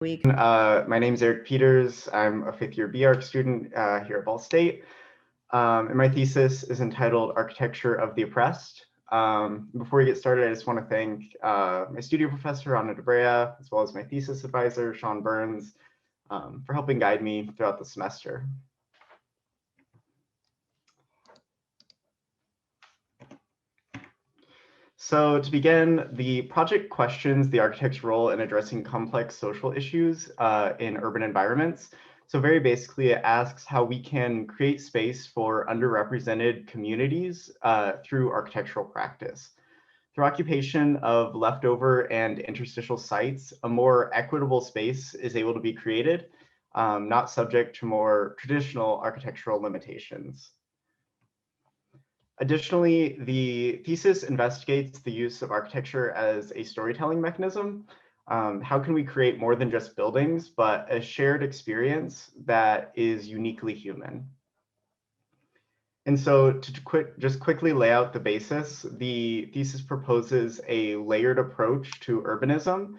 week. My name is Eric Peters. I'm a fifth year B.Arch student here at Ball State. And my thesis is entitled Architecture of the Oppressed. Before we get started, I just want to thank my studio professor, Anna Debrea, as well as my thesis advisor, Sean Burns, for helping guide me throughout the semester. So to begin, the project questions the architect's role in addressing complex social issues in urban environments. So very basically, it asks how we can create space for underrepresented communities through architectural practice. Through occupation of leftover and interstitial sites, a more equitable space is able to be created, not subject to more traditional architectural limitations. Additionally, the thesis investigates the use of architecture as a storytelling mechanism. How can we create more than just buildings, but a shared experience that is uniquely human? And so to just quickly lay out the basis, the thesis proposes a layered approach to urbanism,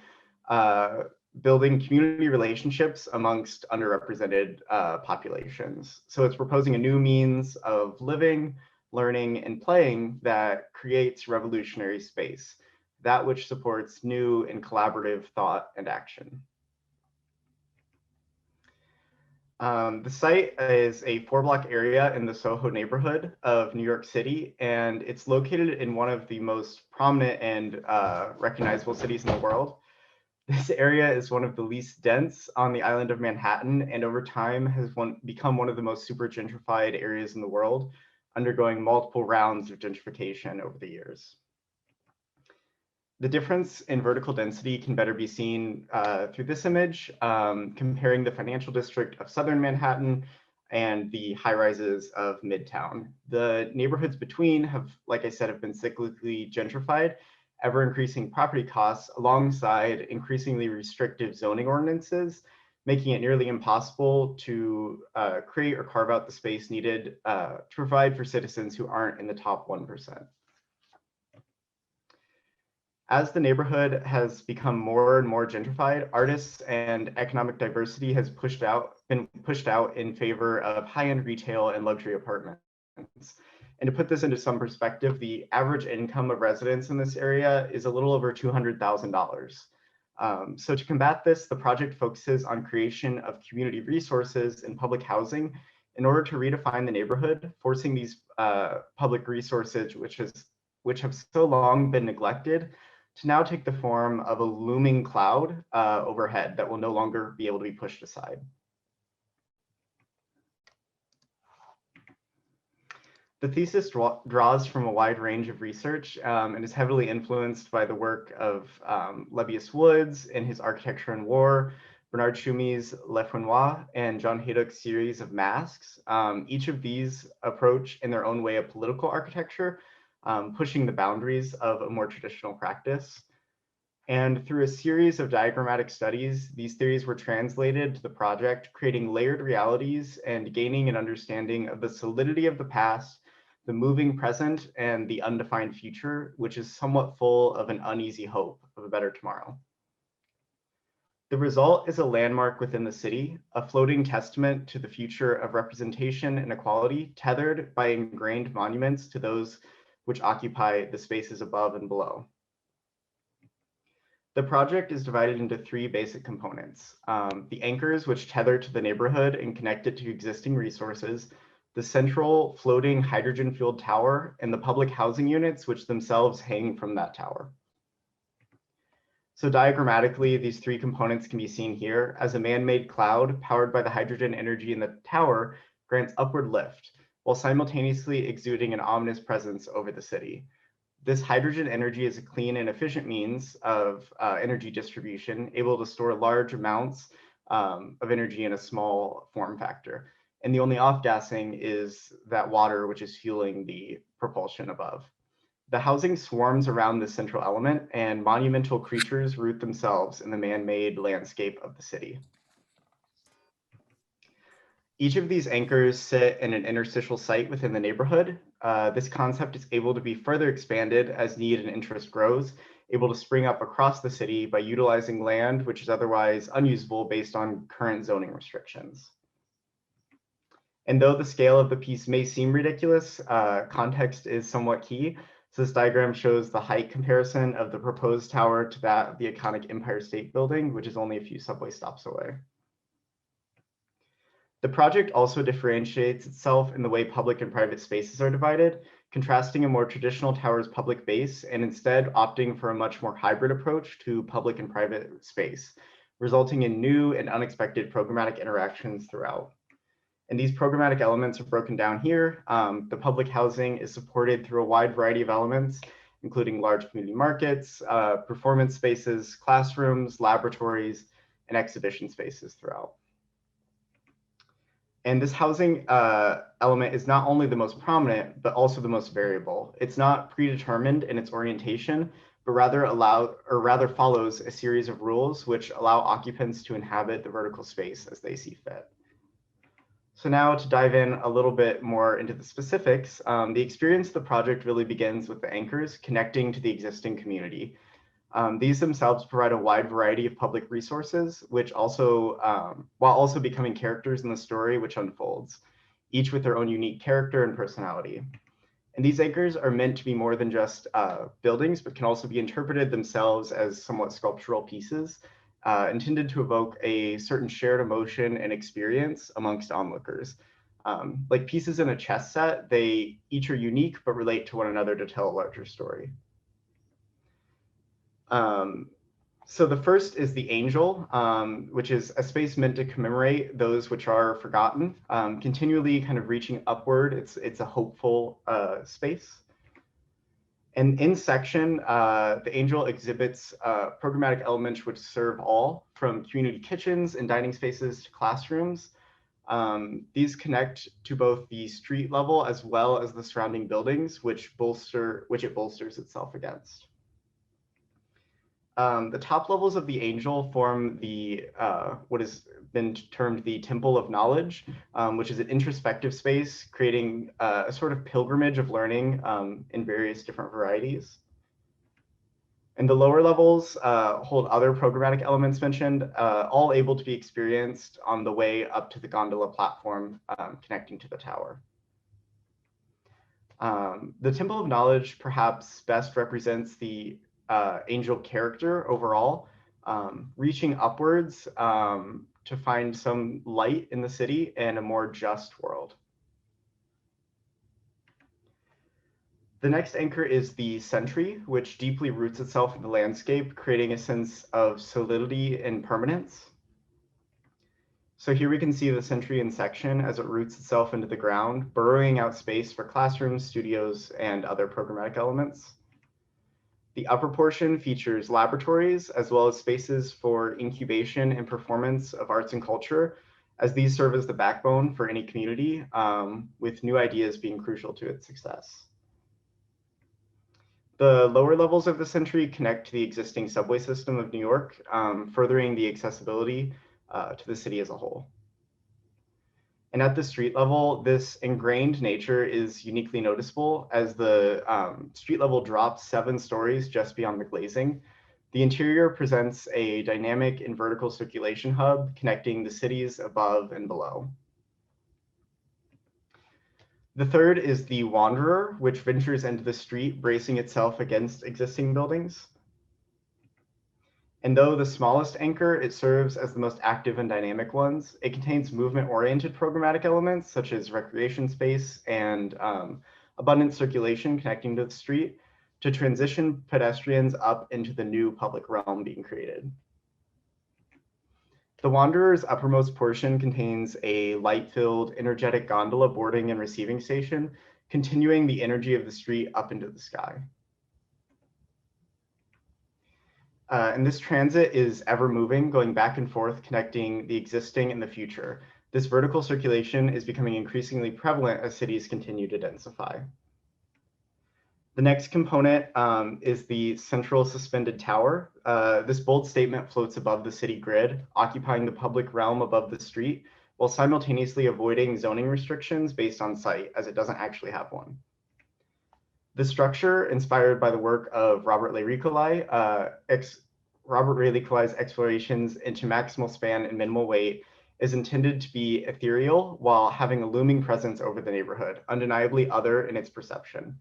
building community relationships amongst underrepresented populations. So it's proposing a new means of living, learning, and playing that creates revolutionary space, that which supports new and collaborative thought and action. The site is a 4-block area in the Soho neighborhood of New York City, and it's located in one of the most prominent and recognizable cities in the world. This area is one of the least dense on the island of Manhattan, and over time has become one of the most super gentrified areas in the world, undergoing multiple rounds of gentrification over the years. The difference in vertical density can better be seen through this image, comparing the financial district of southern Manhattan and the high rises of Midtown. The neighborhoods between have, like I said, have been cyclically gentrified, ever increasing property costs alongside increasingly restrictive zoning ordinances, making it nearly impossible to create or carve out the space needed to provide for citizens who aren't in the top 1%. As the neighborhood has become more and more gentrified, artists and economic diversity has been pushed out in favor of high-end retail and luxury apartments. And to put this into some perspective, the average income of residents in this area is a little over $200,000. So to combat this, the project focuses on creation of community resources and public housing in order to redefine the neighborhood, forcing these public resources, which have so long been neglected, to now take the form of a looming cloud overhead that will no longer be able to be pushed aside. The thesis draws from a wide range of research and is heavily influenced by the work of Lebbeus Woods in his Architecture and War, Bernard Tschumy's Le Fresnoy, and John Haydock's series of Masks. Each of these approach in their own way a political architecture, pushing the boundaries of a more traditional practice. And through a series of diagrammatic studies, these theories were translated to the project, creating layered realities and gaining an understanding of the solidity of the past, the moving present, and the undefined future, which is somewhat full of an uneasy hope of a better tomorrow. The result is a landmark within the city, a floating testament to the future of representation and equality, tethered by ingrained monuments to those which occupy the spaces above and below. The project is divided into 3 basic components: the anchors, which tether to the neighborhood and connect it to existing resources, the central floating hydrogen-fueled tower, and the public housing units, which themselves hang from that tower. So diagrammatically, these 3 components can be seen here as a man-made cloud powered by the hydrogen energy in the tower grants upward lift, while simultaneously exuding an ominous presence over the city. This hydrogen energy is a clean and efficient means of energy distribution, able to store large amounts of energy in a small form factor. And the only off-gassing is that water, which is fueling the propulsion above. The housing swarms around this central element, and monumental creatures root themselves in the man-made landscape of the city. Each of these anchors sit in an interstitial site within the neighborhood. This concept is able to be further expanded as need and interest grows, able to spring up across the city by utilizing land which is otherwise unusable based on current zoning restrictions. And though the scale of the piece may seem ridiculous, context is somewhat key. So this diagram shows the height comparison of the proposed tower to that of the iconic Empire State Building, which is only a few subway stops away. The project also differentiates itself in the way public and private spaces are divided, contrasting a more traditional tower's public base and instead opting for a much more hybrid approach to public and private space, resulting in new and unexpected programmatic interactions throughout. And these programmatic elements are broken down here. The public housing is supported through a wide variety of elements, including large community markets, performance spaces, classrooms, laboratories, and exhibition spaces throughout. And this housing element is not only the most prominent, but also the most variable. It's not predetermined in its orientation, but rather follows a series of rules which allow occupants to inhabit the vertical space as they see fit. So now to dive in a little bit more into the specifics, the experience of the project really begins with the anchors connecting to the existing community. These themselves provide a wide variety of public resources, which also, while also becoming characters in the story which unfolds, each with their own unique character and personality. And these anchors are meant to be more than just buildings, but can also be interpreted themselves as somewhat sculptural pieces, intended to evoke a certain shared emotion and experience amongst onlookers. Like pieces in a chess set, they each are unique, but relate to one another to tell a larger story. So the first is the Angel, which is a space meant to commemorate those which are forgotten, continually kind of reaching upward. It's a hopeful space. And in section, the Angel exhibits programmatic elements which serve all, from community kitchens and dining spaces to classrooms. These connect to both the street level as well as the surrounding buildings, which it bolsters itself against. The top levels of the Angel form the what has been termed the Temple of Knowledge, which is an introspective space, creating a sort of pilgrimage of learning in various different varieties. And the lower levels hold other programmatic elements mentioned, all able to be experienced on the way up to the gondola platform connecting to the tower. The Temple of Knowledge perhaps best represents the Angel character overall, reaching upwards to find some light in the city and a more just world. The next anchor is the Sentry, which deeply roots itself in the landscape, creating a sense of solidity and permanence. So here we can see the Sentry in section as it roots itself into the ground, burrowing out space for classrooms, studios, and other programmatic elements. The upper portion features laboratories as well as spaces for incubation and performance of arts and culture, as these serve as the backbone for any community, with new ideas being crucial to its success. The lower levels of the Sentry connect to the existing subway system of New York, furthering the accessibility to the city as a whole. And at the street level, this ingrained nature is uniquely noticeable as the street level drops 7 stories just beyond the glazing. The interior presents a dynamic and vertical circulation hub connecting the cities above and below. The third is the Wanderer, which ventures into the street, bracing itself against existing buildings. And though the smallest anchor, it serves as the most active and dynamic ones. It contains movement-oriented programmatic elements, such as recreation space and abundant circulation connecting to the street to transition pedestrians up into the new public realm being created. The Wanderer's uppermost portion contains a light-filled, energetic gondola boarding and receiving station, continuing the energy of the street up into the sky. And this transit is ever moving, going back and forth, connecting the existing and the future. This vertical circulation is becoming increasingly prevalent as cities continue to densify. The next component is the central suspended tower. This bold statement floats above the city grid, occupying the public realm above the street, while simultaneously avoiding zoning restrictions based on site, as it doesn't actually have one. The structure, inspired by the work of Robert Ray Lecoulai's explorations into maximal span and minimal weight, is intended to be ethereal while having a looming presence over the neighborhood, undeniably other in its perception.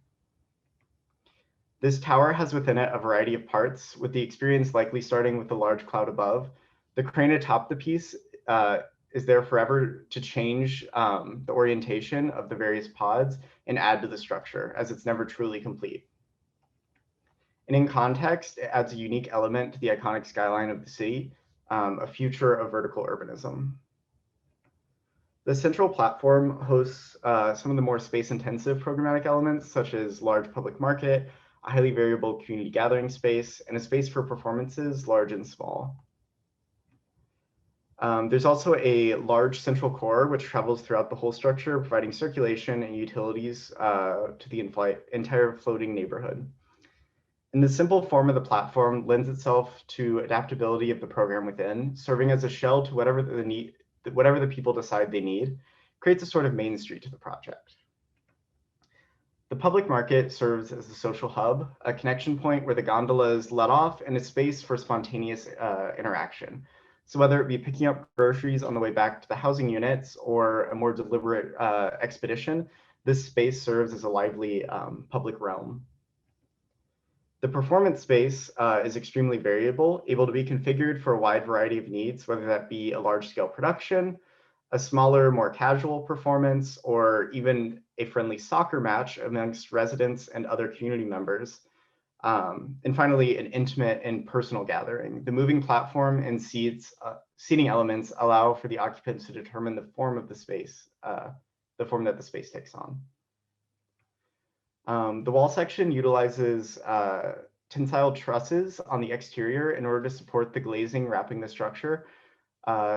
This tower has within it a variety of parts, with the experience likely starting with the large cloud above. The crane atop the piece is there forever to change the orientation of the various pods and add to the structure, as it's never truly complete. And in context, it adds a unique element to the iconic skyline of the city, a future of vertical urbanism. The central platform hosts some of the more space-intensive programmatic elements, such as large public market, a highly variable community gathering space, and a space for performances, large and small. There's also a large central core, which travels throughout the whole structure, providing circulation and utilities to the entire floating neighborhood. And the simple form of the platform lends itself to adaptability of the program within, serving as a shell to whatever the people decide they need, creates a sort of main street to the project. The public market serves as a social hub, a connection point where the gondolas let off, and a space for spontaneous interaction. So whether it be picking up groceries on the way back to the housing units or a more deliberate expedition, this space serves as a lively public realm. The performance space is extremely variable, able to be configured for a wide variety of needs, whether that be a large-scale production, a smaller, more casual performance, or even a friendly soccer match amongst residents and other community members. And finally, an intimate and personal gathering. The moving platform and seating elements allow for the occupants to determine the form of the space, the form that the space takes on. The wall section utilizes tensile trusses on the exterior in order to support the glazing wrapping the structure.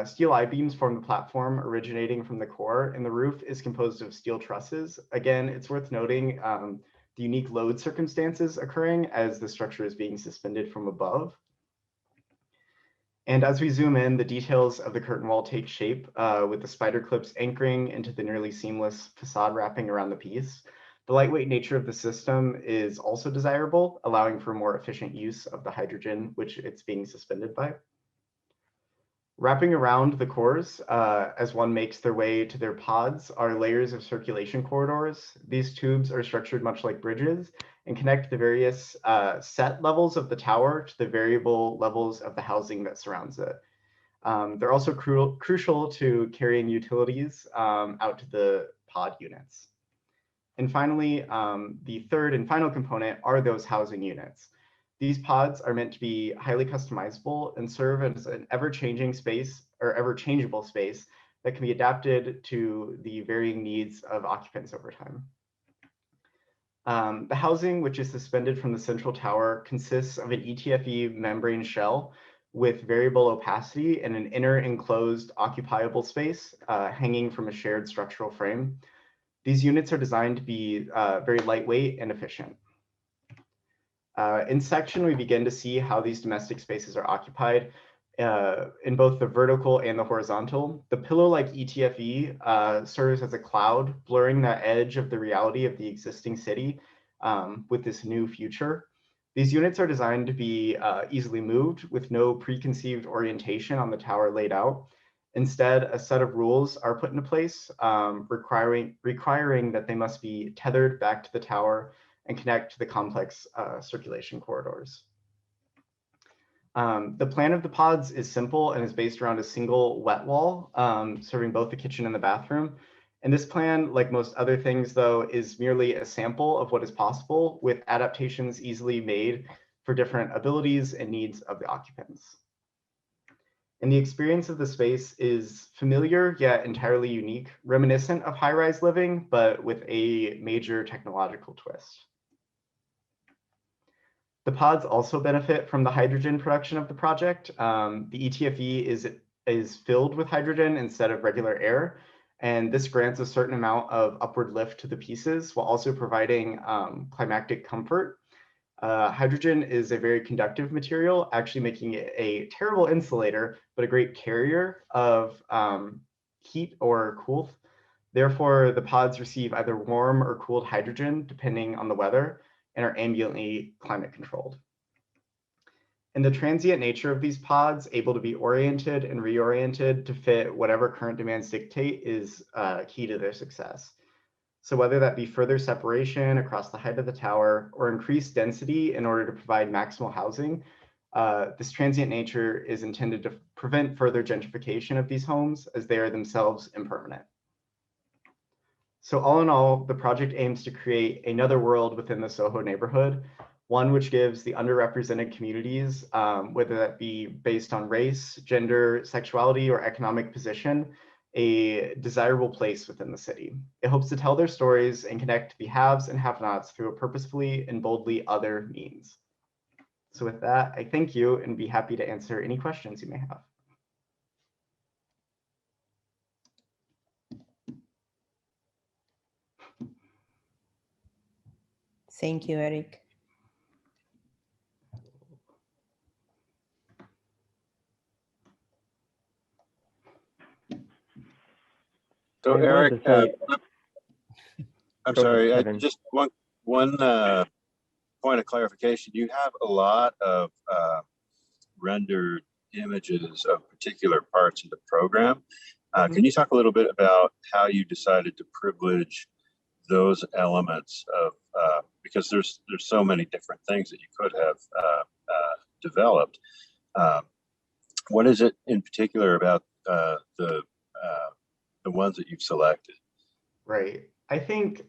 Steel I-beams form the platform originating from the core, and the roof is composed of steel trusses. Again, it's worth noting the unique load circumstances occurring as the structure is being suspended from above. And as we zoom in, the details of the curtain wall take shape with the spider clips anchoring into the nearly seamless facade wrapping around the piece. The lightweight nature of the system is also desirable, allowing for more efficient use of the hydrogen which it's being suspended by. Wrapping around the cores as one makes their way to their pods are layers of circulation corridors. These tubes are structured much like bridges and connect the various set levels of the tower to the variable levels of the housing that surrounds it. They're also crucial to carrying utilities out to the pod units. And finally, the third and final component are those housing units. These pods are meant to be highly customizable and serve as an ever-changing space or ever-changeable space that can be adapted to the varying needs of occupants over time. The housing, which is suspended from the central tower, consists of an ETFE membrane shell with variable opacity and an inner enclosed occupiable space hanging from a shared structural frame. These units are designed to be very lightweight and efficient. In section, we begin to see how these domestic spaces are occupied in both the vertical and the horizontal. The pillow-like ETFE serves as a cloud, blurring the edge of the reality of the existing city with this new future. These units are designed to be easily moved with no preconceived orientation on the tower laid out. Instead, a set of rules are put into place requiring that they must be tethered back to the tower and connect to the complex circulation corridors. The plan of the pods is simple and is based around a single wet wall, serving both the kitchen and the bathroom. And this plan, like most other things, though, is merely a sample of what is possible, with adaptations easily made for different abilities and needs of the occupants. And the experience of the space is familiar yet entirely unique, reminiscent of high-rise living, but with a major technological twist. The pods also benefit from the hydrogen production of the project. The ETFE is filled with hydrogen instead of regular air, and this grants a certain amount of upward lift to the pieces while also providing climactic comfort. Hydrogen is a very conductive material, actually making it a terrible insulator, but a great carrier of heat or cool Therefore, the pods receive either warm or cooled hydrogen, depending on the weather, and are ambiently climate controlled. And the transient nature of these pods, able to be oriented and reoriented to fit whatever current demands dictate, is key to their success. So whether that be further separation across the height of the tower or increased density in order to provide maximal housing, this transient nature is intended to prevent further gentrification of these homes, as they are themselves impermanent. So all in all, the project aims to create another world within the Soho neighborhood, one which gives the underrepresented communities, whether that be based on race, gender, sexuality, or economic position, a desirable place within the city. It hopes to tell their stories and connect the haves and have-nots through a purposefully and boldly other means. So with that, I thank you and be happy to answer any questions you may have. Thank you, Eric. So Eric, I'm sorry, just one point of clarification. You have a lot of rendered images of particular parts of the program. Can you talk a little bit about how you decided to privilege those elements of, because there's so many different things that you could have developed. What is it in particular about the ones that you've selected? Right. I think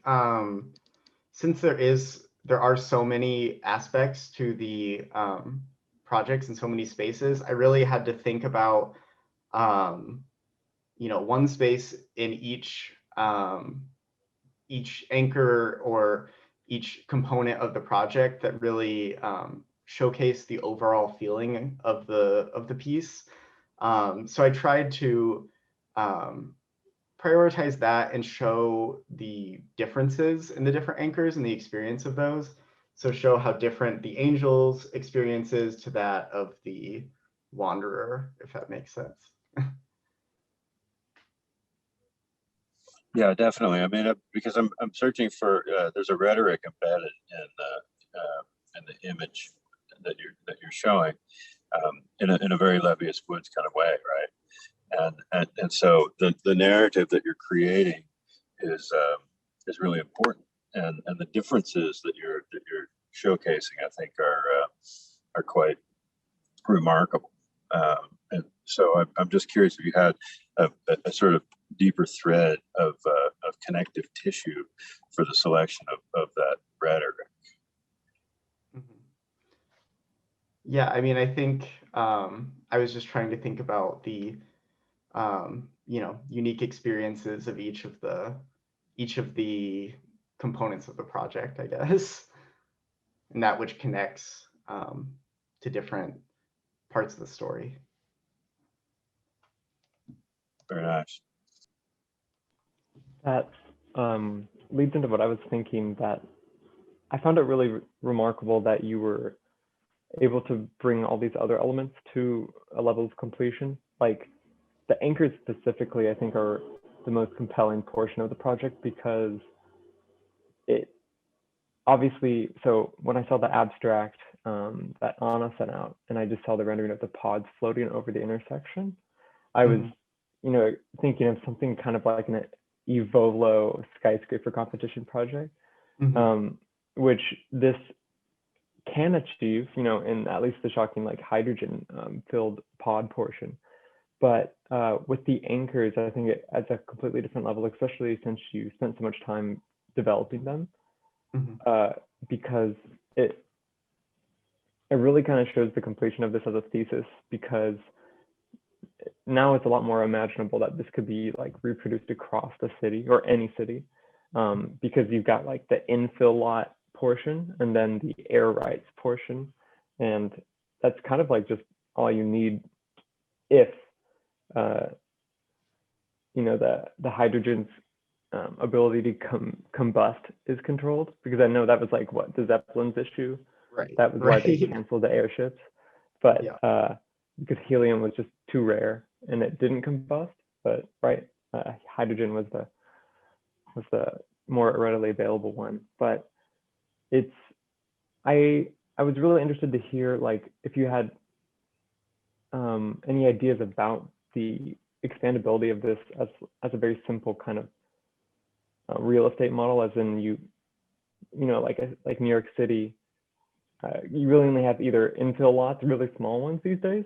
since there are so many aspects to the projects and so many spaces, I really had to think about one space in each anchor or each component of the project that really showcase the overall feeling of the piece. So I tried to prioritize that and show the differences in the different anchors and the experience of those. So show how different the angel's experience is to that of the wanderer, if that makes sense. Yeah, definitely. I mean, because I'm searching for there's a rhetoric embedded in the image that you're showing in a very Levius Woods kind of way, right? And so the narrative that you're creating is really important, and the differences that you're showcasing, I think, are quite remarkable. And so I'm just curious if you had a sort of deeper thread of connective tissue for the selection of that rhetoric. Yeah, I mean, I think I was just trying to think about the unique experiences of each of the components of the project, I guess, and that which connects to different parts of the story. Very nice. That leads into what I was thinking, that I found it really remarkable that you were able to bring all these other elements to a level of completion. Like the anchors specifically, I think, are the most compelling portion of the project, because it obviously, so when I saw the abstract that Anna sent out, and I just saw the rendering of the pods floating over the intersection, I was, thinking of something kind of like an Evolo skyscraper competition project, which this can achieve, in at least the shocking hydrogen filled pod portion. But with the anchors, I think it adds a completely different level, especially since you spent so much time developing them, because it really kind of shows the completion of this as a thesis, because now it's a lot more imaginable that this could be reproduced across the city or any city, because you've got the infill lot portion and then the air rights portion, and that's kind of just all you need if the hydrogen's ability to combust is controlled, because I know that was the Zeppelin's issue, right? That was why they canceled the airships, but because helium was just too rare and it didn't combust. But hydrogen was was the more readily available one. But it's, I was really interested to hear like if you had any ideas about the expandability of this as a very simple kind of real estate model, as in you know, like New York City, you really only have either infill lots, really small ones these days,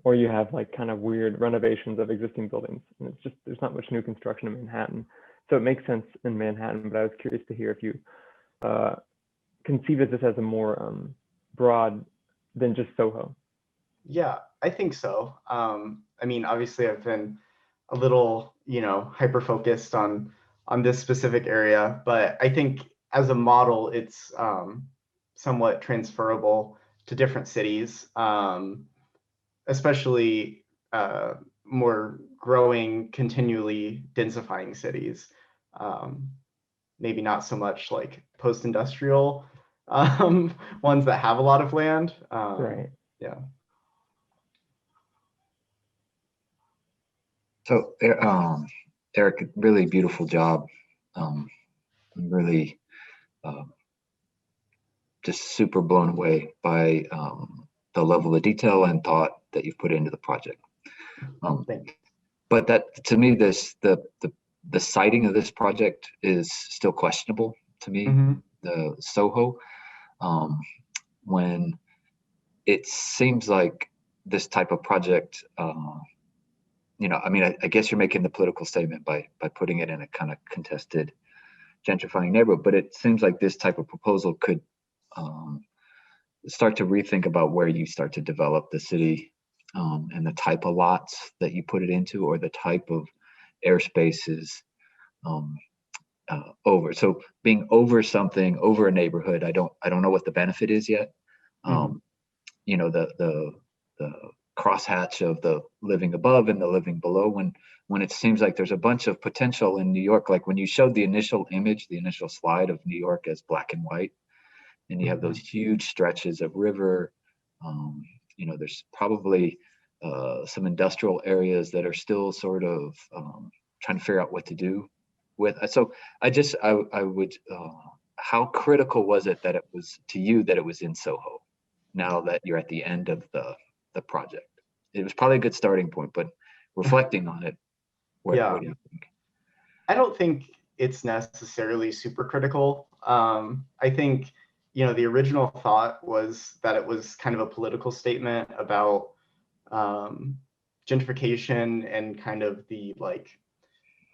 or you have like kind of weird renovations of existing buildings. And it's just, there's not much new construction in Manhattan. So it makes sense in Manhattan, but I was curious to hear if you conceive of this as a more broad than just Soho. Yeah, I think so. I mean, obviously I've been a little, you know, hyper focused on this specific area, but I think as a model, it's somewhat transferable to different cities, especially more growing, continually densifying cities. Maybe not so much like post-industrial ones that have a lot of land. Right. Yeah. So, Eric, really beautiful job. I'm really just super blown away by the level of detail and thought that you've put into the project. Thanks. But that, to me, the siting of this project is still questionable to me. The Soho, when it seems like this type of project. You know, I mean, I guess you're making the political statement by putting it in a kind of contested, gentrifying neighborhood, but it seems like this type of proposal could start to rethink about where you start to develop the city and the type of lots that you put it into, or the type of airspaces over. So being over something, over a neighborhood, I don't know what the benefit is yet. You know, the crosshatch of the living above and the living below, when it seems like there's a bunch of potential in New York. Like when you showed the initial image, the initial slide of New York as black and white, and you have those huge stretches of river, you know, there's probably some industrial areas that are still sort of trying to figure out what to do with. So I would, how critical was it that it was to you that it was in Soho, now that you're at the end of the project? It was probably a good starting point, but reflecting on it, what do you think? I don't think it's necessarily super critical. I think, you know, the original thought was that it was kind of a political statement about gentrification and kind of the like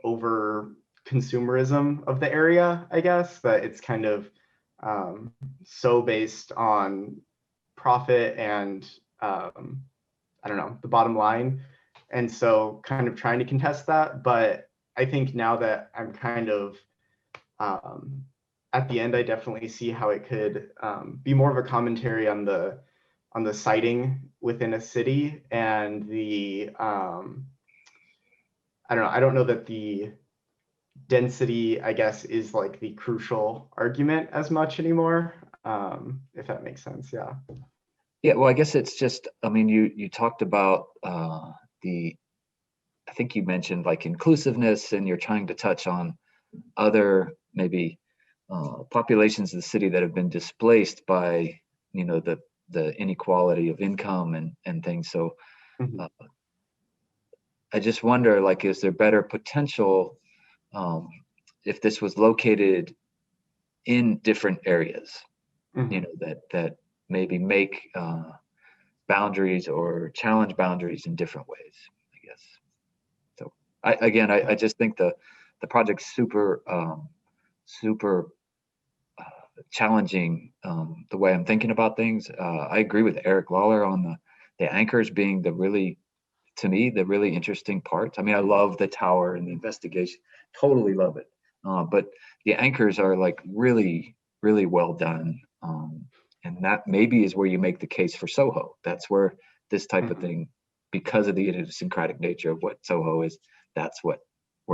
over consumerism of the area, I guess, that it's kind of so based on profit and I don't know, the bottom line. And so kind of trying to contest that. But I think now that I'm kind of at the end, I definitely see how it could be more of a commentary on the siting within a city and the I don't know that the density, I guess, is like the crucial argument as much anymore, if that makes sense. Yeah. Yeah, well, I guess it's just, I mean, you talked about I think you mentioned like inclusiveness, and you're trying to touch on other maybe populations of the city that have been displaced by, you know, the inequality of income and things. So I just wonder, like, is there better potential if this was located in different areas, you know, that maybe make boundaries or challenge boundaries in different ways, I guess. So I just think the project's super challenging the way I'm thinking about things. I agree with Eric Lawler on the anchors being to me, the really interesting part. I mean, I love the tower and the investigation, totally love it. But the anchors are like really, really well done. And that maybe is where you make the case for Soho. That's where this type of thing, because of the idiosyncratic nature of what Soho is, that's where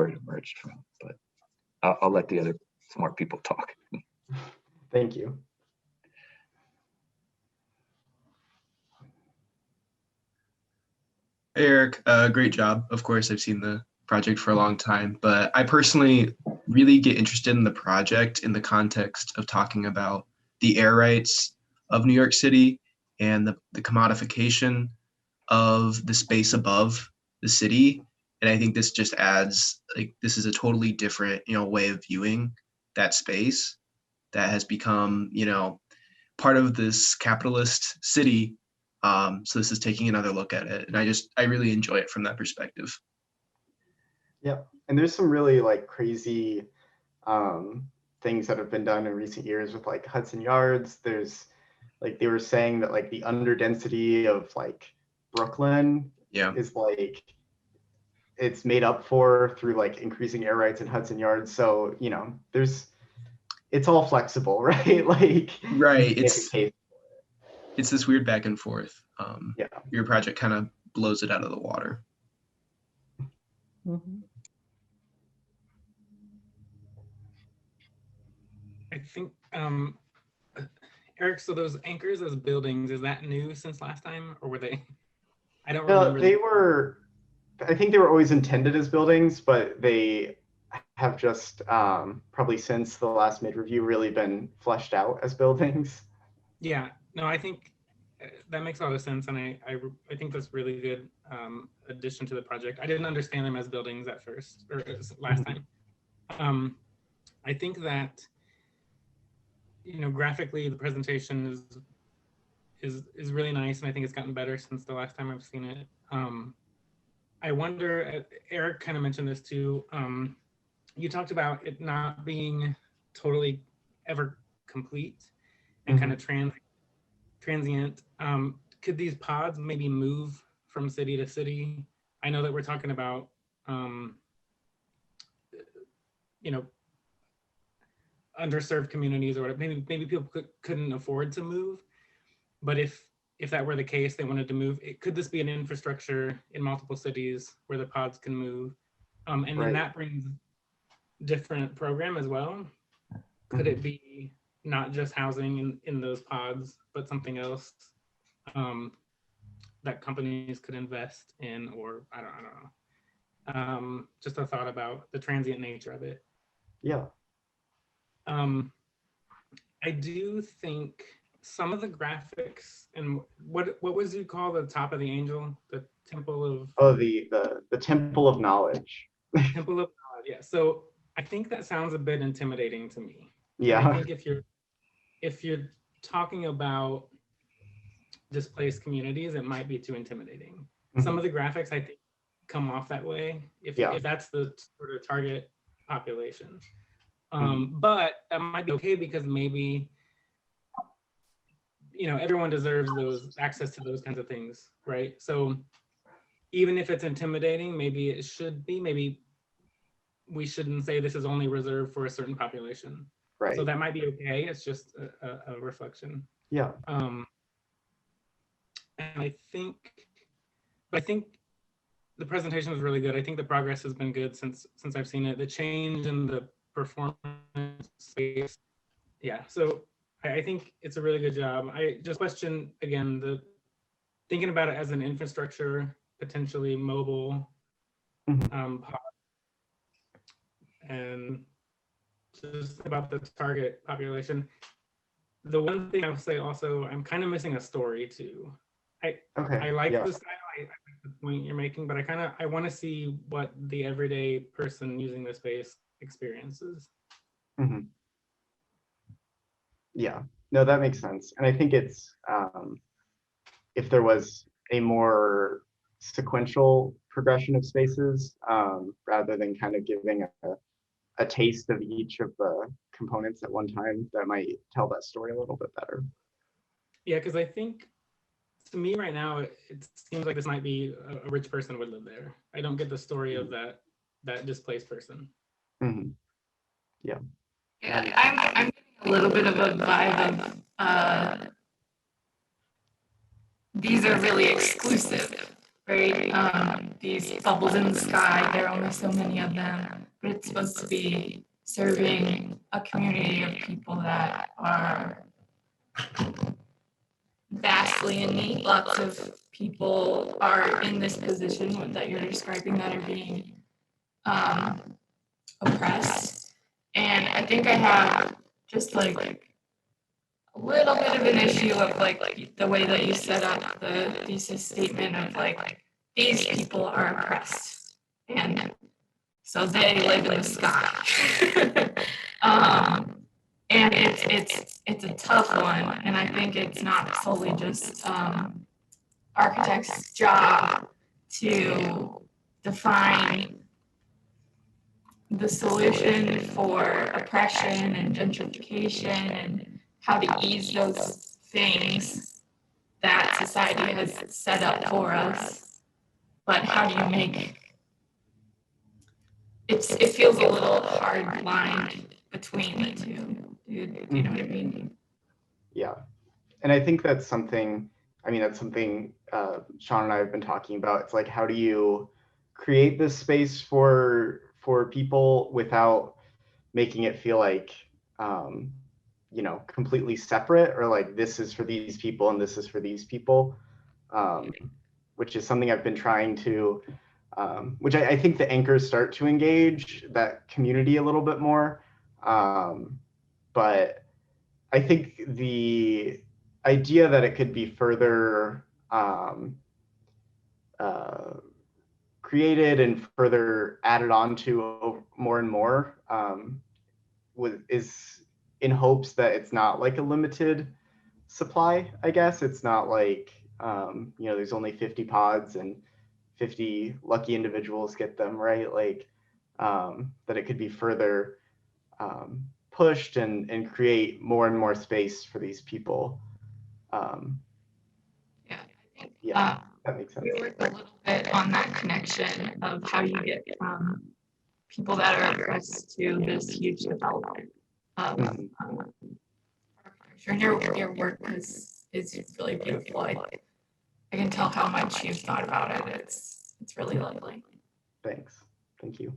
it emerged from. But I'll let the other smart people talk. Thank you. Hey, Eric, great job. Of course, I've seen the project for a long time, but I personally really get interested in the project in the context of talking about the air rights of New York City and the commodification of the space above the city. And I think this just adds, like, this is a totally different, way of viewing that space that has become, part of this capitalist city. So this is taking another look at it. And I really enjoy it from that perspective. Yep. And there's some really like crazy things that have been done in recent years with like Hudson Yards. There's like, they were saying that like the underdensity of like Brooklyn is like, it's made up for through like increasing air rights in Hudson Yards. So, it's all flexible, right? Like, right. It's this weird back and forth. Your project kind of blows it out of the water. Mhm. I think, Eric, so those anchors as buildings, is that new since last time, or were they? I don't remember. I think they were always intended as buildings, but they have just probably since the last mid-review really been fleshed out as buildings. Yeah, no, I think that makes a lot of sense, and I think that's really good addition to the project. I didn't understand them as buildings at first, or last time. I think that, graphically the presentation is really nice, and I think it's gotten better since the last time I've seen it. I wonder, Eric kind of mentioned this too. You talked about it not being totally ever complete and kind of transient. Could these pods maybe move from city to city? I know that we're talking about, underserved communities or whatever. Maybe people couldn't afford to move, but if that were the case, they wanted to move. Could this be an infrastructure in multiple cities where the pods can move? And then that brings different program as well. Could it be not just housing in those pods, but something else that companies could invest in, or I don't know. Just a thought about the transient nature of it. Yeah. I do think some of the graphics and what was you call the top of the angel, the temple of the temple of knowledge. Temple of knowledge, yeah. So I think that sounds a bit intimidating to me. Yeah. And I think if you're talking about displaced communities, it might be too intimidating. Some of the graphics I think come off that way if that's the sort of target population. But that might be okay because maybe everyone deserves those access to those kinds of things, right? So even if it's intimidating, maybe it should be. Maybe we shouldn't say this is only reserved for a certain population. Right. So that might be okay. It's just a reflection. Yeah. And I think the presentation was really good. I think the progress has been good since I've seen it. The change in the performance space. Yeah. So I think it's a really good job. I just question again thinking about it as an infrastructure, potentially mobile pod, and just about the target population. The one thing I would say also, I'm kind of missing a story too. I like the style, I like the point you're making, but I want to see what the everyday person using the space experiences. Yeah, no, that makes sense. And I think it's, if there was a more sequential progression of spaces, rather than kind of giving a taste of each of the components at one time, that might tell that story a little bit better. Yeah, because I think to me right now, it seems like this might be a rich person would live there. I don't get the story of that displaced person. Yeah. Yeah, I'm getting a little bit of a vibe of these are really exclusive, right? These bubbles in the sky, there are only so many of them, but it's supposed to be serving a community of people that are vastly in need. Lots of people are in this position that you're describing that are being oppressed. And I think I have just like a little bit of an issue of like the way that you set up the thesis statement of like these people are oppressed and so they live in the sky. And it's a tough one, and I think it's not solely just architects' job to define the solution for oppression and gentrification and how to ease those things that society has set up for us. But how do you make it feels a little hard line between the two. Do you know what I mean? Yeah. And I think that's something, Sean and I have been talking about. It's like, how do you create this space for people without making it feel like, completely separate, or like this is for these people and this is for these people, which is something I've been trying to, which I think the anchors start to engage that community a little bit more. But I think the idea that it could be further created and further added on to more and more is in hopes that it's not like a limited supply, I guess. It's not like, there's only 50 pods and 50 lucky individuals get them, right? Like that it could be further pushed and create more and more space for these people. Yeah, that makes sense. we worked a little bit on that connection of how you get from people that are oppressed to this huge development of architecture. And your work is really beautiful. I can tell how much you've thought about it. It's really lovely. Thanks. Thank you.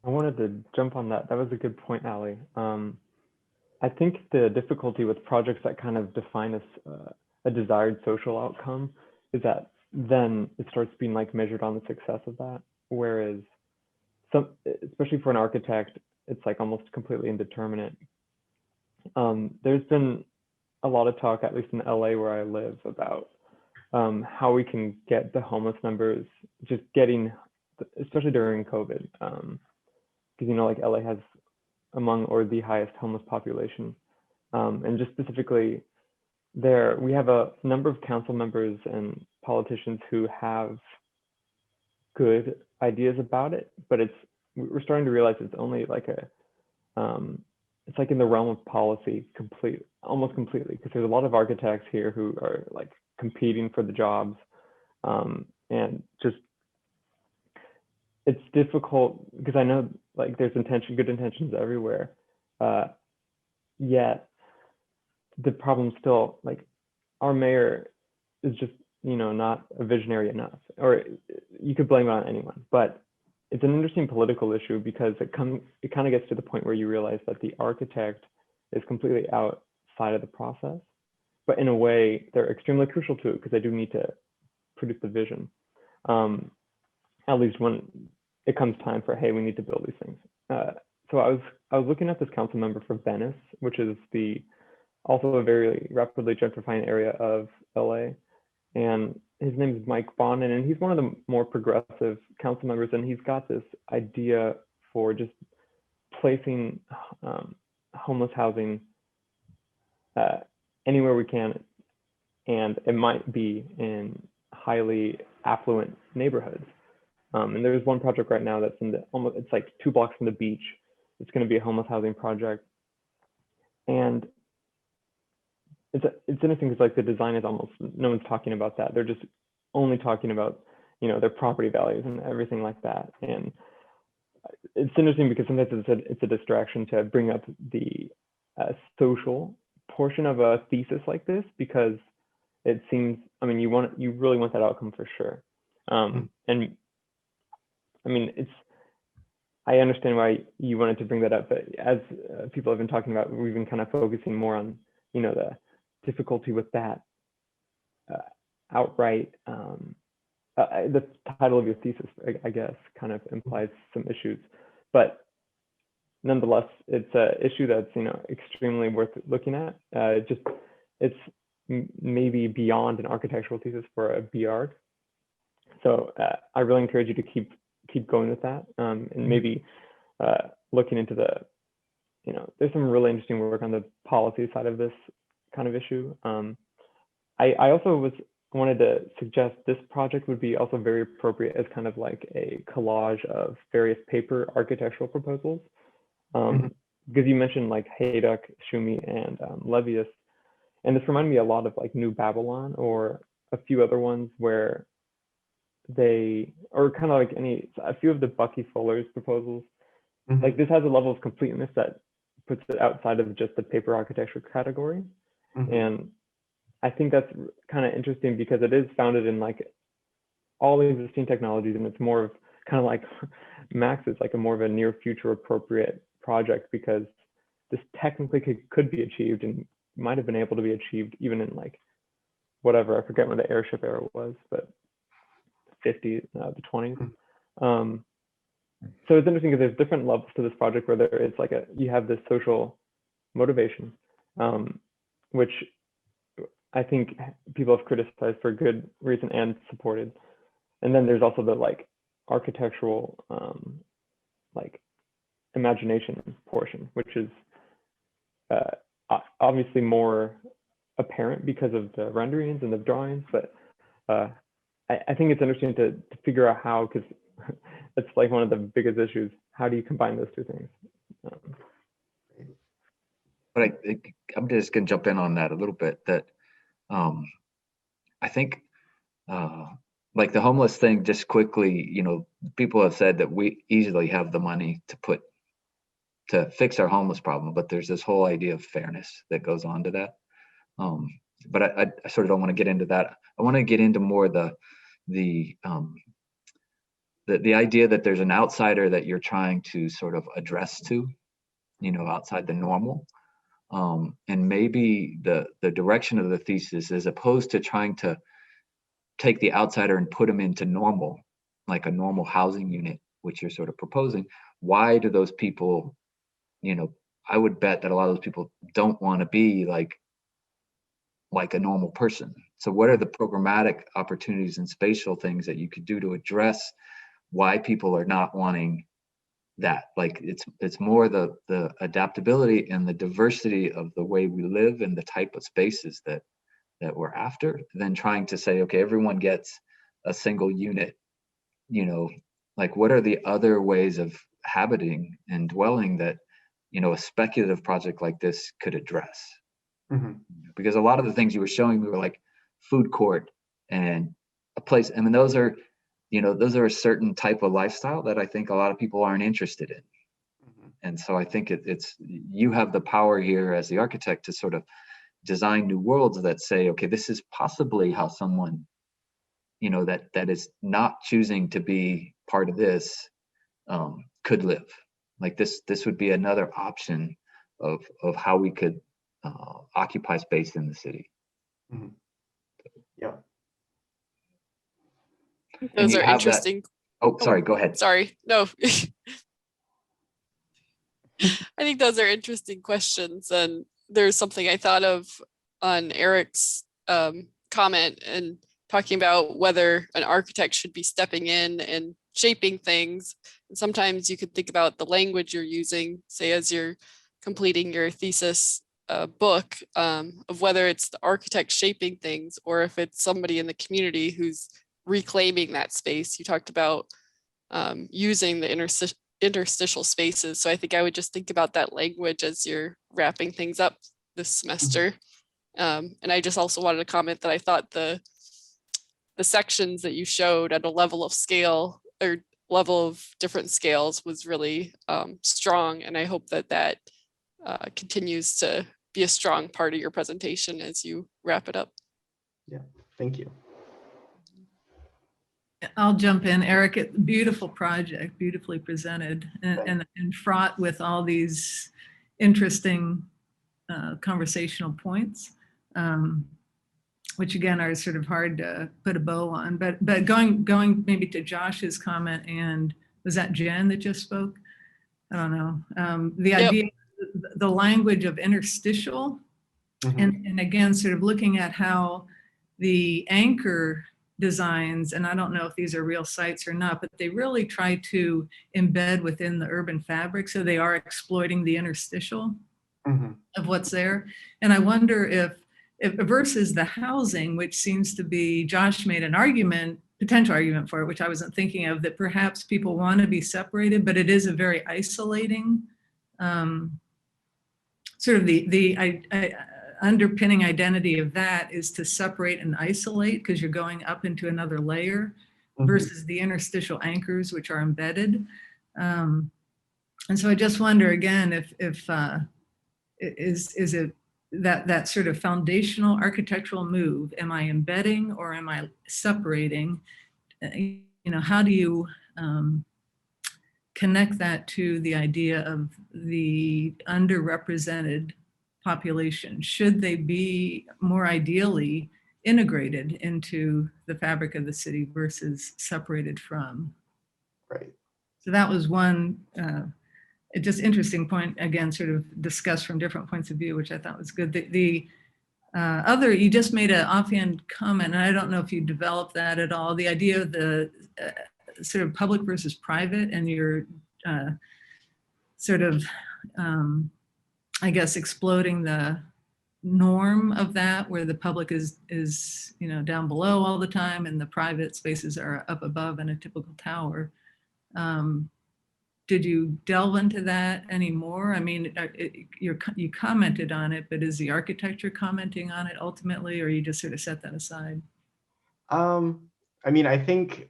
I wanted to jump on that. That was a good point, Allie. I think the difficulty with projects that kind of define a desired social outcome is that then it starts being like measured on the success of that. Whereas especially for an architect, it's like almost completely indeterminate. There's been a lot of talk, at least in LA where I live, about how we can get the homeless numbers, just getting, especially during COVID, because like LA has among or the highest homeless population, and just specifically there, we have a number of council members and politicians who have good ideas about it, but we're starting to realize it's only like it's like in the realm of policy almost completely, because there's a lot of architects here who are like competing for the jobs, and just it's difficult because I know like there's good intentions everywhere, yet the problem still, like our mayor is just not a visionary enough, or you could blame it on anyone, but it's an interesting political issue because it kind of gets to the point where you realize that the architect is completely outside of the process, but in a way they're extremely crucial to it because they do need to produce the vision, at least when it comes time for, hey, we need to build these things. So I was looking at this council member for Venice, which is also a very rapidly gentrifying area of LA, and his name is Mike Bonin, and he's one of the more progressive council members, and he's got this idea for just placing homeless housing anywhere we can, and it might be in highly affluent neighborhoods. And there's one project right now that's it's like 2 blocks from the beach. It's going to be a homeless housing project, and it's interesting because like the design is almost, no one's talking about that. They're just only talking about their property values and everything like that. And it's interesting because sometimes it's a distraction to bring up the social portion of a thesis like this, because it seems, you really want that outcome for sure. And I understand why you wanted to bring that up, but as people have been talking about, we've been kind of focusing more on the difficulty with that outright the title of your thesis, I guess, kind of implies some issues, but nonetheless, it's an issue that's extremely worth looking at. It's maybe beyond an architectural thesis for a B.Arch. So I really encourage you to keep going with that, and maybe looking into the, there's some really interesting work on the policy side of this kind of issue. I also wanted to suggest this project would be also very appropriate as kind of like a collage of various paper architectural proposals. Because you mentioned like Hayduck, Schumi, and Levius, and this reminded me a lot of like New Babylon or a few other ones where or kind of like a few of the Bucky Fuller's proposals. Like this has a level of completeness that puts it outside of just the paper architecture category. And I think that's kind of interesting because it is founded in like all existing technologies, and it's more of kind of like Max is like a more of a near future appropriate project because this technically could be achieved and might have been able to be achieved even in like whatever, I forget when the airship era was, but 50s, the 20s. So it's interesting because there's different levels to this project where there is like you have this social motivation, which I think people have criticized for good reason and supported. And then there's also the like architectural like imagination portion, which is obviously more apparent because of the renderings and the drawings, but I think it's interesting to figure out how, because it's like one of the biggest issues. How do you combine those two things? But I'm just going to jump in on that a little bit. That I think like the homeless thing, just quickly, people have said that we easily have the money to fix our homeless problem, but there's this whole idea of fairness that goes on to that. But I sort of don't want to get into that. I want to get into more the idea that there's an outsider that you're trying to sort of address to, outside the normal. And maybe the direction of the thesis, as opposed to trying to take the outsider and put them into normal, like a normal housing unit, which you're sort of proposing. Why do those people, I would bet that a lot of those people don't want to be like a normal person. So what are the programmatic opportunities and spatial things that you could do to address why people are not wanting that? Like it's more the adaptability and the diversity of the way we live and the type of spaces that we're after, than trying to say, okay, everyone gets a single unit. Like what are the other ways of habiting and dwelling that a speculative project like this could address? Because a lot of the things you were showing me were like food court and a place. I mean, those are a certain type of lifestyle that I think a lot of people aren't interested in. And so I think it's you have the power here as the architect to sort of design new worlds that say, okay, this is possibly how someone, that is not choosing to be part of this could live. Like this would be another option of how we could occupy space in the city. Yeah. Those are interesting. Oh, sorry, go ahead. Sorry, no. I think those are interesting questions. And there's something I thought of on Eric's comment and talking about whether an architect should be stepping in and shaping things. And sometimes you could think about the language you're using, say, as you're completing your thesis book, of whether it's the architect shaping things or if it's somebody in the community who's reclaiming that space. You talked about using the interstitial spaces. So I think I would just think about that language as you're wrapping things up this semester. And I just also wanted to comment that I thought the sections that you showed at a level of scale or level of different scales was really strong. And I hope that continues to be a strong part of your presentation as you wrap it up. Yeah, thank you. I'll jump in, Eric. Beautiful project, beautifully presented, and fraught with all these interesting conversational points. which again are sort of hard to put a bow on. But going maybe to Josh's comment, and was that Jen that just spoke? I don't know. The Yep. idea, the language of interstitial, and again, sort of looking at how the anchor designs, and I don't know if these are real sites or not, but they really try to embed within the urban fabric. So they are exploiting the interstitial of what's there. And I wonder if versus the housing, which seems to be, Josh made an argument, potential argument for it, which I wasn't thinking of, that perhaps people want to be separated, but it is a very isolating, sort of the underpinning identity of that is to separate and isolate, because you're going up into another layer, versus the interstitial anchors, which are embedded. And so I just wonder again, if is it that sort of foundational architectural move, am I embedding or am I separating? You know, how do you connect that to the idea of the underrepresented population? Should they be more ideally integrated into the fabric of the city versus separated from? Right. So that was one just interesting point, again, sort of discussed from different points of view, which I thought was good. The other, you just made an offhand comment, and I don't know if you developed that at all, the idea of the sort of public versus private, and your sort of, I guess, exploding the norm of that, where the public is you know, down below all the time and the private spaces are up above in a typical tower. Did you delve into that anymore? I mean, you commented on it, but is the architecture commenting on it ultimately, or you just sort of set that aside? I mean, I think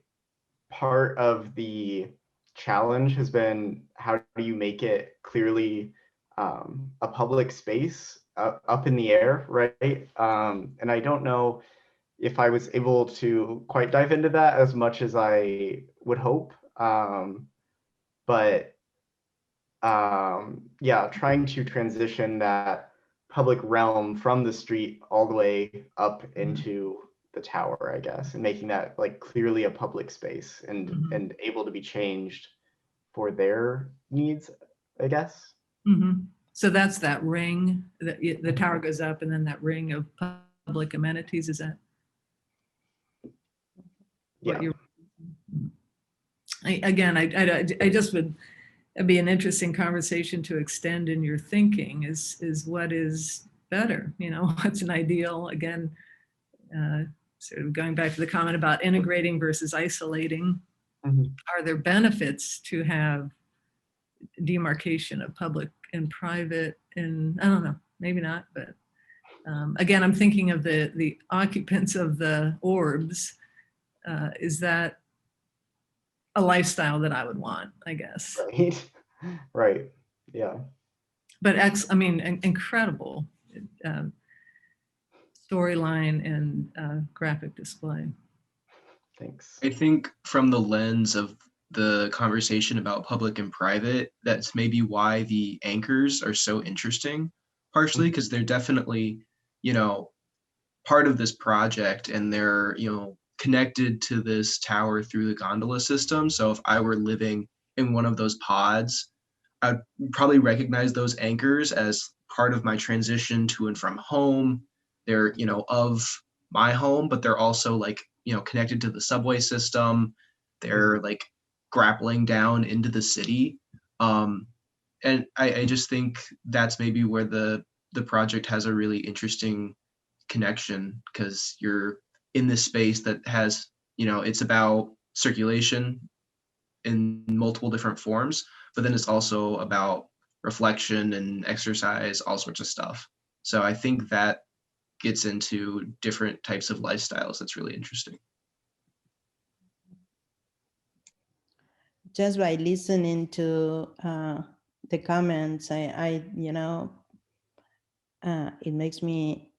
part of the challenge has been, how do you make it clearly a public space up in the air, right? And I don't know if I was able to quite dive into that as much as I would hope. But yeah, trying to transition that public realm from the street all the way up into the tower, I guess, and making that like clearly a public space and able to be changed for their needs, I guess. So that's that ring, that the tower goes up, and then that ring of public amenities, is that what you're? I just would, it'd be an interesting conversation to extend in your thinking, is what is better, you know, what's an ideal, again, sort of going back to the comment about integrating versus isolating. Are there benefits to have demarcation of public and private? And I don't know, maybe not, but again, I'm thinking of the occupants of the orbs. Is that a lifestyle that I would want, I guess? Right. Right. Yeah. But I mean, incredible storyline and graphic display. Thanks. I think from the lens of the conversation about public and private, that's maybe why the anchors are so interesting, partially because they're definitely, you know, part of this project, and they're, you know, connected to this tower through the gondola system. So if I were living in one of those pods, I'd probably recognize those anchors as part of my transition to and from home. They're, you know, of my home, but they're also like, you know, connected to the subway system. They're like grappling down into the city. And I just think that's maybe where the project has a really interesting connection, because you're in this space that has, you know, it's about circulation in multiple different forms, but then it's also about reflection and exercise, all sorts of stuff. So I think that gets into different types of lifestyles. That's really interesting. Just by listening to the comments, I you know, it makes me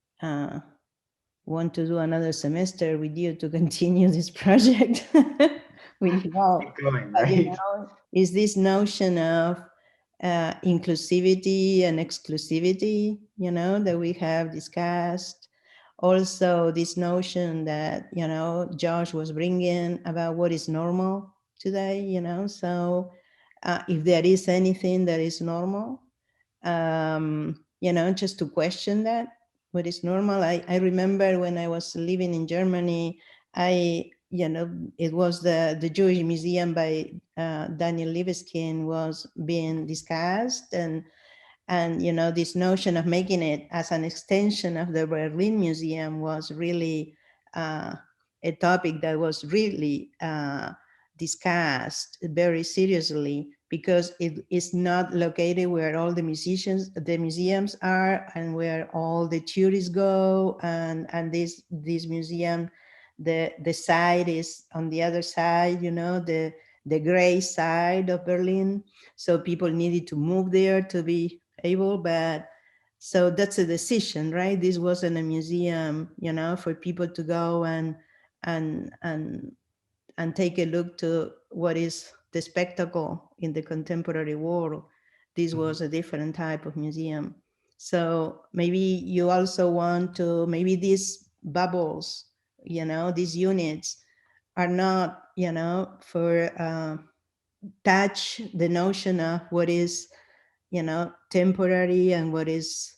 want to do another semester with you to continue this project with you all. Keep going, But, you right? know, is this notion of inclusivity and exclusivity, you know, that we have discussed, Also, this notion that, Josh was bringing about what is normal today, if there is anything that is normal, just to question that, what is normal. I remember when I was living in Germany, it was the Jewish Museum by Daniel Libeskind was being discussed, and this notion of making it as an extension of the Berlin Museum was really a topic that was really discussed very seriously, because it is not located where all the museums are and where all the tourists go, and this museum, the side is on the other side, the gray side of Berlin. So people needed to move there to be able, but so that's a decision, right? This wasn't a museum, for people to go and take a look to what is the spectacle in the contemporary world. This was a different type of museum. So maybe you also want to, maybe these bubbles, these units are not, for touch the notion of what is, temporary and what is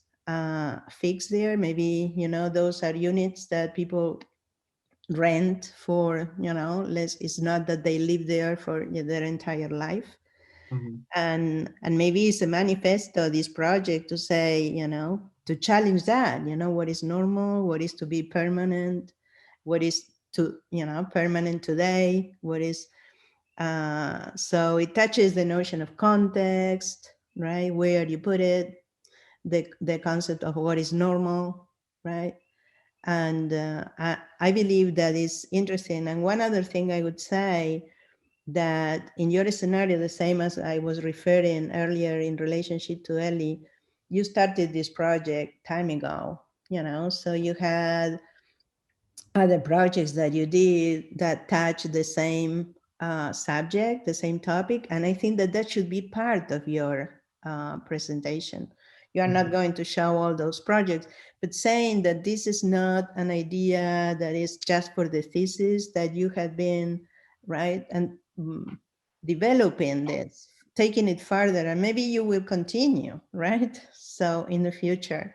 fixed there. Maybe, those are units that people rent for, less. It's not that they live there for their entire life. And maybe it's a manifesto, this project, to say, to challenge that, what is normal, what is to be permanent, what is to, permanent today, what is, so it touches the notion of context, right? Where you put it, the concept of what is normal, right? And I believe that is interesting. And one other thing I would say, that in your scenario, the same as I was referring earlier in relationship to Ellie, you started this project time ago, so you had other projects that you did that touch the same subject, the same topic. And I think that that should be part of your presentation. You are not going to show all those projects, but saying that this is not an idea that is just for the thesis, that you have been, right, and developing this, taking it further, and maybe you will continue, right? So in the future.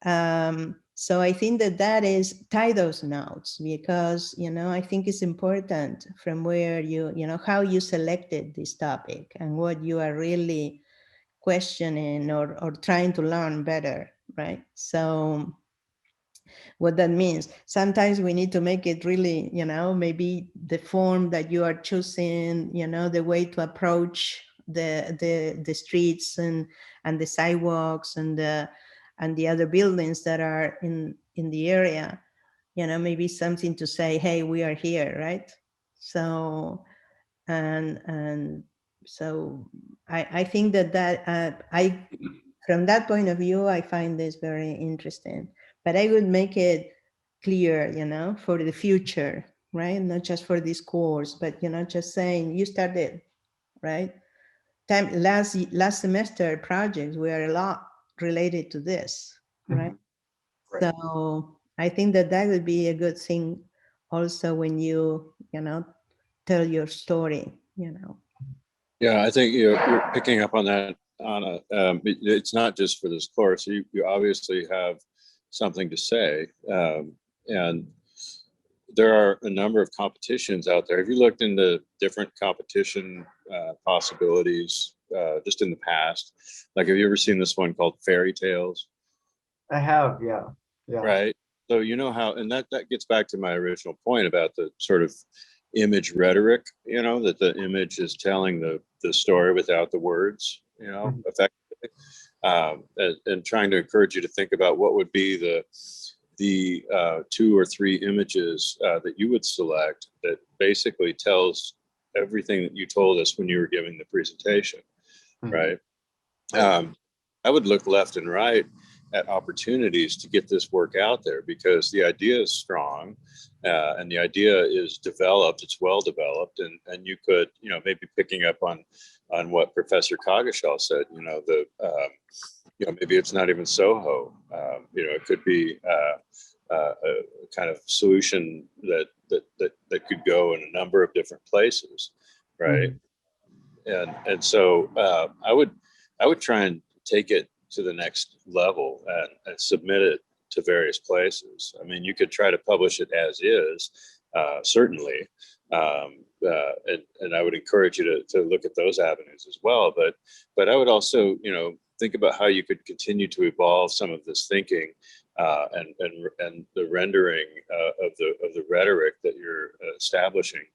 So I think that that is, tie those notes, because, I think it's important from where how you selected this topic and what you are really questioning or trying to learn better, right? So what that means, sometimes we need to make it really, maybe the form that you are choosing, the way to approach the streets and the sidewalks and the other buildings that are in the area, maybe something to say, hey, we are here, right? So and so I think that I from that point of view, I find this very interesting. But I would make it clear, for the future, right? Not just for this course, but just saying you started, right? Last semester projects were a lot related to this, right? Right. So I think that that would be a good thing also when you tell your story, Yeah, I think you're picking up on that, Anna. It's not just for this course. You obviously have something to say, and there are a number of competitions out there. Have you looked into different competition possibilities just in the past? Like, have you ever seen this one called Fairy Tales? I have, yeah. Right. So how, and that gets back to my original point about the sort of image rhetoric, that the image is telling the story without the words, effectively, and trying to encourage you to think about what would be the 2 or 3 images that you would select that basically tells everything that you told us when you were giving the presentation, right? I would look left and right at opportunities to get this work out there, because the idea is strong, and the idea is developed, it's well developed, and you could, maybe picking up on what Professor Coggeshall said, maybe it's not even Soho, it could be a kind of solution that could go in a number of different places, right? And so I would try and take it to the next level and submit it to various places. I mean, you could try to publish it as is, certainly, and I would encourage you to look at those avenues as well. But I would also, think about how you could continue to evolve some of this thinking and the rendering of the rhetoric that you're establishing,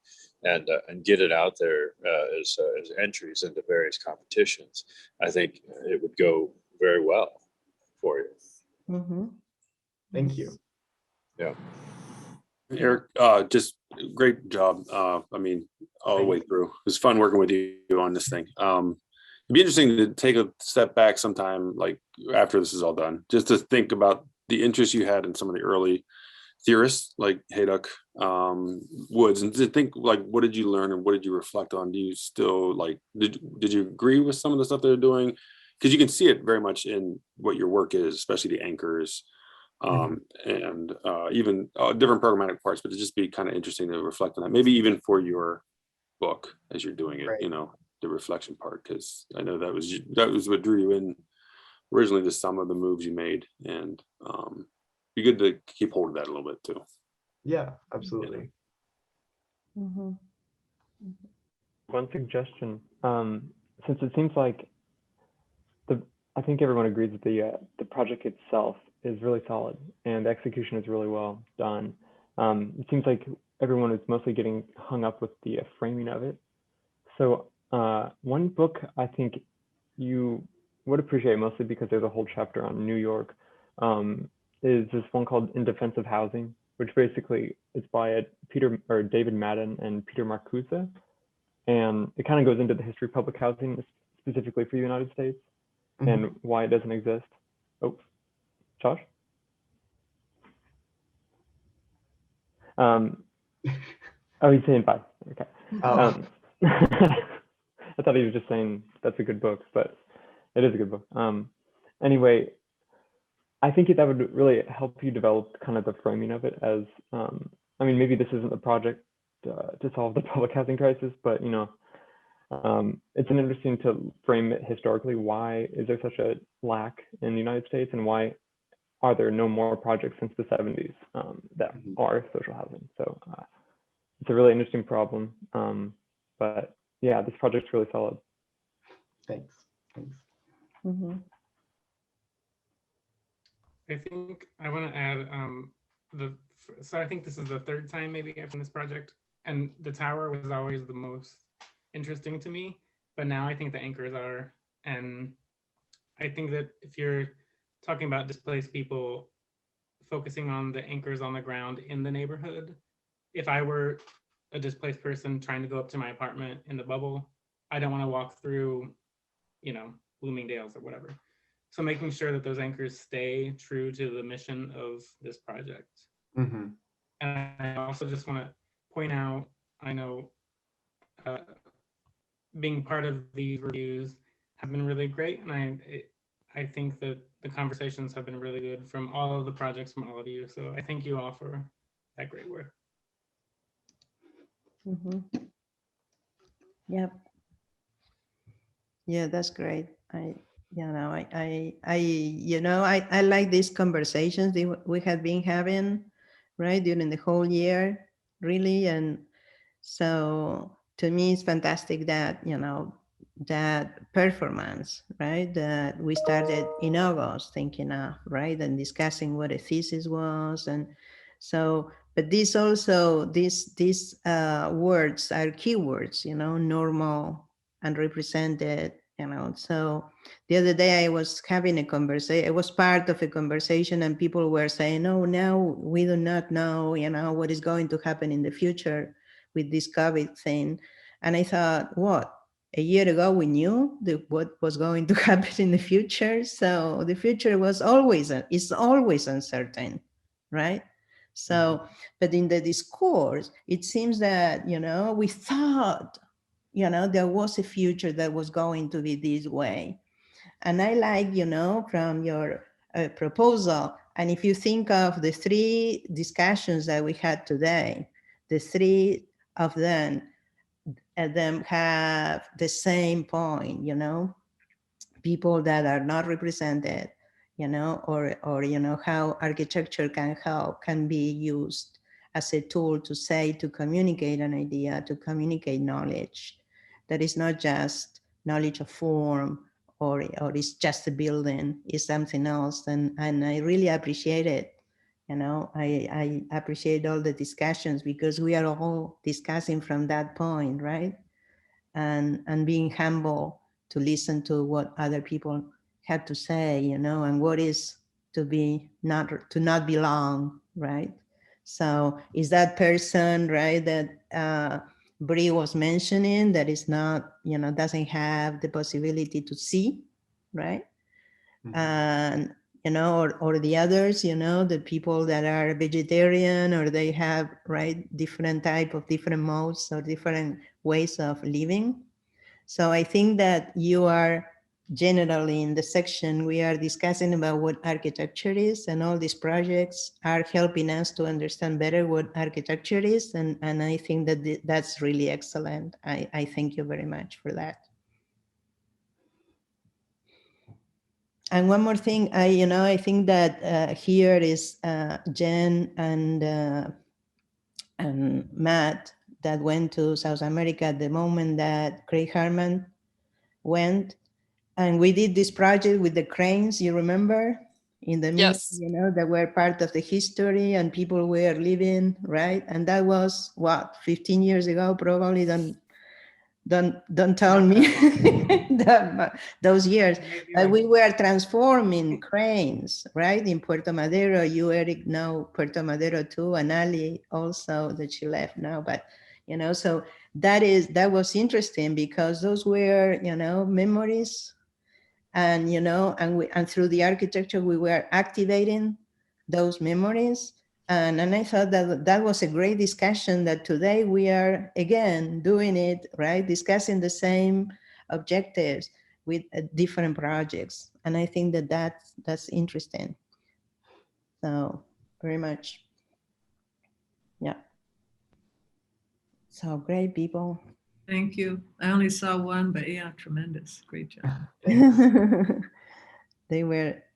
and get it out there as entries into various competitions. I think it would go very well for you. Thank you. Yeah. Eric, just great job. I mean, all the way through. It was fun working with you on this thing. It'd be interesting to take a step back sometime, like after this is all done, just to think about the interest you had in some of the early theorists like Hayduck, Woods, and to think like, what did you learn and what did you reflect on? Do you still like, did you agree with some of the stuff they're doing? Because you can see it very much in what your work is, especially the anchors, and even different programmatic parts, but it'd just be kind of interesting to reflect on that, maybe even for your book as you're doing it, Right. The reflection part, because I know that was what drew you in originally to some of the moves you made, and be good to keep hold of that a little bit too. Yeah, absolutely. One suggestion, since it seems like I think everyone agrees that the project itself is really solid and the execution is really well done. It seems like everyone is mostly getting hung up with the framing of it. So one book I think you would appreciate, mostly because there's a whole chapter on New York, is this one called In Defense of Housing, which basically is by David Madden and Peter Marcuse. And it kind of goes into the history of public housing, specifically for the United States, and why it doesn't exist. Oh, Josh? Oh, he's saying bye. Okay. I thought he was just saying that's a good book, but it is a good book. Anyway, I think that would really help you develop kind of the framing of it as, I mean, maybe this isn't the project to solve the public housing crisis, but it's an interesting to frame it historically. Why is there such a lack in the United States, and why are there no more projects since the 70s that are social housing? So it's a really interesting problem, but yeah, this project's really solid. Thanks. I think I want to add so I think this is the third time maybe I've done this project, and the tower was always the most interesting to me, but now I think the anchors are. And I think that if you're talking about displaced people, focusing on the anchors on the ground in the neighborhood, if I were a displaced person trying to go up to my apartment in the bubble, I don't want to walk through, Bloomingdale's or whatever. So making sure that those anchors stay true to the mission of this project. And I also just want to point out, I know being part of these reviews have been really great, and I think that the conversations have been really good from all of the projects from all of you. So I thank you all for that great work. Yep. Yeah, that's great. I like these conversations that we have been having, right, during the whole year, really. And so to me, it's fantastic that, that performance, right, that we started in August thinking of, right, and discussing what a thesis was. And so, but these words are keywords, normal and represented, So the other day I was having a conversation, I was part of a conversation, and people were saying, oh, now we do not know, what is going to happen in the future with this COVID thing. And I thought, what? A year ago, we knew what was going to happen in the future. So the future is always uncertain, right? So, but in the discourse, it seems that, we thought, there was a future that was going to be this way. And I like, from your proposal, and if you think of the three discussions that we had today, the three of them have the same point, you know, people that are not represented, you know, or you know, how architecture can be used as a tool to say, to communicate an idea, to communicate knowledge that is not just knowledge of form, or it's just a building, it's something else. And I really appreciate it. You know, I appreciate all the discussions, because we are all discussing from that point, right? And being humble to listen to what other people have to say, you know, and what is to not belong, right? So is that person, right, that Bree was mentioning, that is not, you know, doesn't have the possibility to see, right? And you know, or the others, you know, the people that are vegetarian, or they have, right, different modes or different ways of living. So I think that you are generally in the section, we are discussing about what architecture is, and all these projects are helping us to understand better what architecture is. And I think that that's really excellent. I thank you very much for that. And one more thing, I think that here is Jen and Matt that went to South America at the moment that Craig Harman went. And we did this project with the cranes, you remember? In the middle, Yes. you know, that were part of the history, and people were living, right? And that was, what, 15 years ago, probably. Don't tell me those years. But we were transforming cranes, right? In Puerto Madero. You, Eric, know Puerto Madero too, and Ali also, that she left now. But, you know, so that was interesting, because those were, you know, memories. And, you know, and through the architecture, we were activating those memories. And I thought that was a great discussion, that today we are again doing it, right? Discussing the same objectives with different projects. And I think that that's interesting. So very much. Yeah. So great, people. Thank you. I only saw one, but yeah, tremendous. Great job. They were